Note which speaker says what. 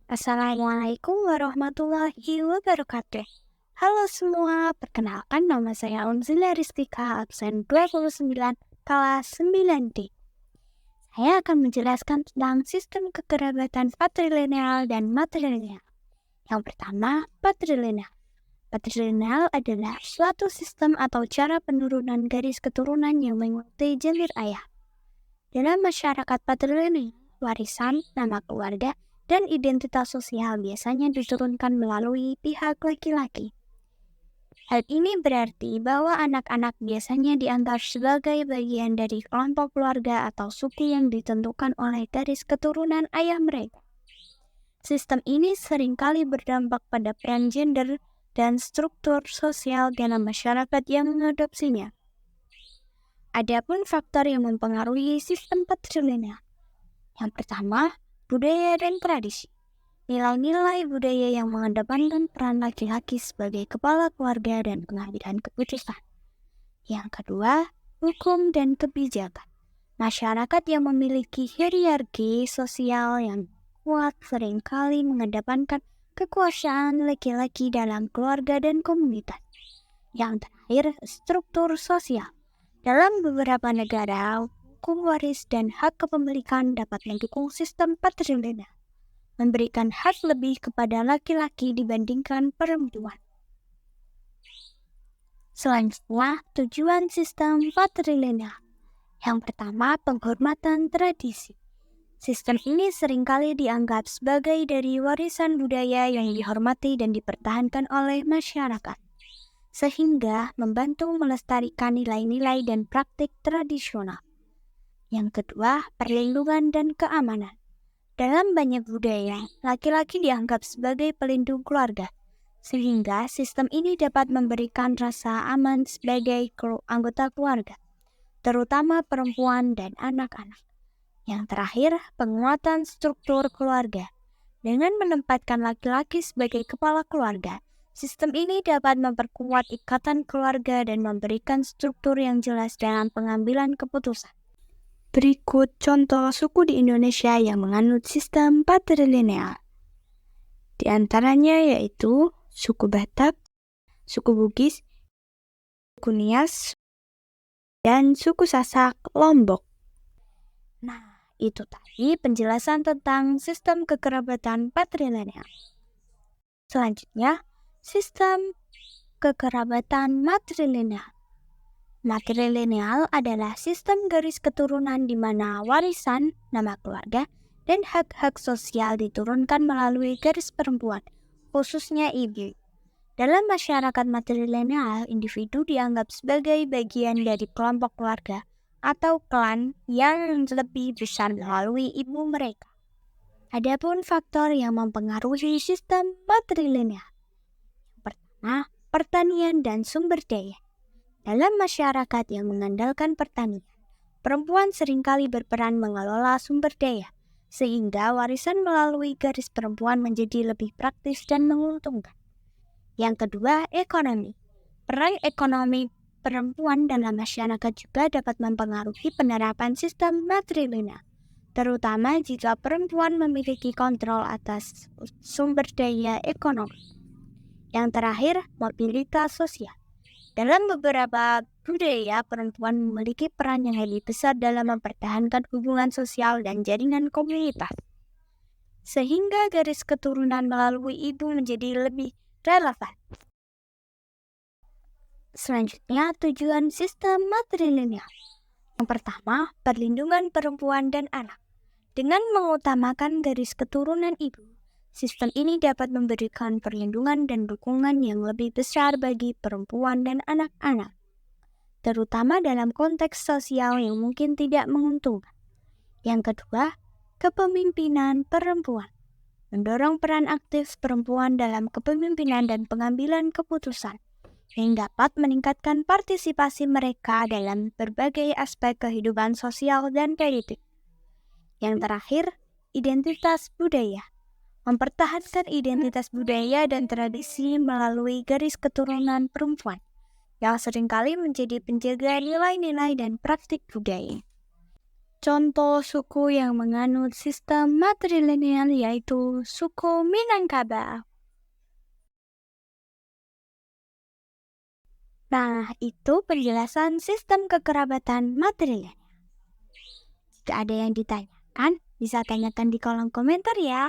Speaker 1: Assalamualaikum warahmatullahi wabarakatuh. Halo semua, perkenalkan nama saya Unzila Rizkika, absen 29, kelas 9D. Saya akan menjelaskan tentang sistem kekerabatan patrilineal dan matrilineal. Yang pertama, patrilineal. Patrilineal adalah suatu sistem atau cara penurunan garis keturunan yang mengikuti jalur ayah. Dalam masyarakat patrilineal, warisan, nama keluarga, dan identitas sosial biasanya diturunkan melalui pihak laki-laki. Hal ini berarti bahwa anak-anak biasanya dianggap sebagai bagian dari kelompok keluarga atau suku yang ditentukan oleh garis keturunan ayah mereka. Sistem ini seringkali berdampak pada peran gender dan struktur sosial dalam masyarakat yang mengadopsinya. Adapun faktor yang mempengaruhi sistem patrilineal. Yang pertama, budaya dan tradisi. Nilai-nilai budaya yang mengedepankan peran laki-laki sebagai kepala keluarga dan pengambilan keputusan. Yang kedua, hukum dan kebijakan. Masyarakat yang memiliki hierarki sosial yang kuat seringkali mengedepankan kekuasaan laki-laki dalam keluarga dan komunitas. Yang terakhir, struktur sosial. Dalam beberapa negara, hukum waris dan hak kepemilikan dapat mendukung sistem patrilineal, memberikan hak lebih kepada laki-laki dibandingkan perempuan. Selanjutnya, tujuan sistem patrilineal. Yang pertama, penghormatan tradisi. Sistem ini seringkali dianggap sebagai dari warisan budaya yang dihormati dan dipertahankan oleh masyarakat, sehingga membantu melestarikan nilai-nilai dan praktik tradisional. Yang kedua, perlindungan dan keamanan. Dalam banyak budaya, laki-laki dianggap sebagai pelindung keluarga, sehingga sistem ini dapat memberikan rasa aman sebagai anggota keluarga, terutama perempuan dan anak-anak. Yang terakhir, penguatan struktur keluarga. Dengan menempatkan laki-laki sebagai kepala keluarga, sistem ini dapat memperkuat ikatan keluarga dan memberikan struktur yang jelas dalam pengambilan keputusan. Berikut contoh suku di Indonesia yang menganut sistem patrilineal. Di antaranya yaitu suku Batak, suku Bugis, suku Nias, dan suku Sasak Lombok. Nah, itu tadi penjelasan tentang sistem kekerabatan patrilineal. Selanjutnya, sistem kekerabatan matrilineal. Matrilineal adalah sistem garis keturunan di mana warisan, nama keluarga, dan hak-hak sosial diturunkan melalui garis perempuan, khususnya ibu. Dalam masyarakat matrilineal, individu dianggap sebagai bagian dari kelompok keluarga atau klan yang lebih besar melalui ibu mereka. Adapun faktor yang mempengaruhi sistem matrilineal. Pertama, pertanian dan sumber daya. Dalam masyarakat yang mengandalkan pertanian, perempuan seringkali berperan mengelola sumber daya, sehingga warisan melalui garis perempuan menjadi lebih praktis dan menguntungkan. Yang kedua, ekonomi. Peran ekonomi perempuan dalam masyarakat juga dapat mempengaruhi penerapan sistem matrilineal, terutama jika perempuan memiliki kontrol atas sumber daya ekonomi. Yang terakhir, mobilitas sosial. Dalam beberapa budaya, perempuan memiliki peran yang lebih besar dalam mempertahankan hubungan sosial dan jaringan komunitas, sehingga garis keturunan melalui ibu menjadi lebih relevan. Selanjutnya, tujuan sistem matrilineal. Yang pertama, perlindungan perempuan dan anak. Dengan mengutamakan garis keturunan ibu, sistem ini dapat memberikan perlindungan dan dukungan yang lebih besar bagi perempuan dan anak-anak, terutama dalam konteks sosial yang mungkin tidak menguntungkan. Yang kedua, kepemimpinan perempuan. Mendorong peran aktif perempuan dalam kepemimpinan dan pengambilan keputusan, yang dapat meningkatkan partisipasi mereka dalam berbagai aspek kehidupan sosial dan politik. Yang terakhir, identitas budaya. Mempertahankan identitas budaya dan tradisi melalui garis keturunan perempuan, yang seringkali menjadi penjaga nilai-nilai dan praktik budaya. Contoh suku yang menganut sistem matrilineal yaitu suku Minangkabau. Nah, itu penjelasan sistem kekerabatan matrilineal. Jika ada yang ditanyakan, bisa tanyakan di kolom komentar ya.